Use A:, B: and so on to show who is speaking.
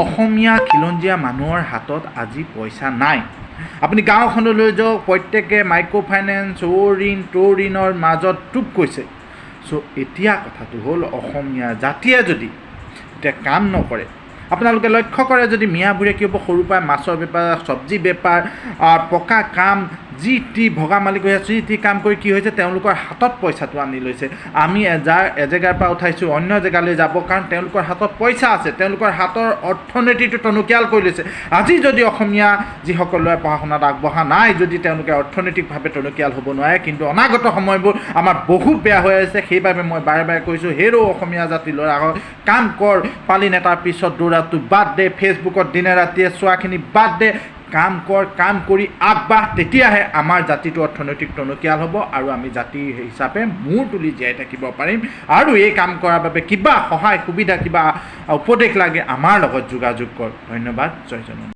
A: অসমীয়া খিলঞ্জীয়া মানুহৰ হাতত আজি পইচা নাই। আপুনি গাঁওখনলৈ যাওক, প্ৰত্যেকে মাইক্ৰ' ফাইনেন্স ঋণৰ মাজত ডুব গৈছে। এতিয়া কথাটো হ'ল অসমীয়া জাতিয়ে যদি এতিয়া কাম নকৰে, আপোনালোকে লক্ষ্য কৰে যদি মিয়া বুঢ়ীয়ে কি হ'ব, সৰুৰ পৰা মাছৰ বেপাৰ, চব্জি বেপাৰ, পকা কাম, যি টি ভগা মালিক হৈ আছে, যি টি কাম কৰি কি হৈছে, তেওঁলোকৰ হাতত পইচাটো আনি লৈছে। আমি এজেগাৰ পৰা উঠাইছোঁ অন্য জেগালৈ যাব, কাৰণ তেওঁলোকৰ হাতত পইচা আছে, তেওঁলোকৰ হাতৰ অৰ্থনীতিটো টনকিয়াল কৰি লৈছে। আজি যদি অসমীয়া যিসকলে পঢ়া শুনাত আগবঢ়া নাই, যদি তেওঁলোকে অৰ্থনৈতিকভাৱে টনকিয়াল হ'ব নোৱাৰে, কিন্তু অনাগত সময়বোৰ আমাৰ বহুত বেয়া হৈ আছে। সেইবাবে মই বাৰে বাৰে কৈছোঁ, হেৰৌ অসমীয়া জাতি ল'ৰা কাম কৰ, পালি নেতাৰ পিছত দৌৰাটো বাদ দে, ফেচবুকত দিনে ৰাতিয়ে চোৱাখিনি বাদ দে, কাম কৰ, কাম কৰি আগবাঢ়, তেতিয়াহে আমাৰ জাতিটো অৰ্থনৈতিক টনকিয়াল হ'ব আৰু আমি জাতি হিচাপে মূৰ তুলি জীয়াই থাকিব পাৰিম। আৰু এই কাম কৰাৰ বাবে কিবা সহায় সুবিধা, কিবা উপদেশ লাগে, আমাৰ লগত যোগাযোগ কৰ। ধন্যবাদ, জয় জননী।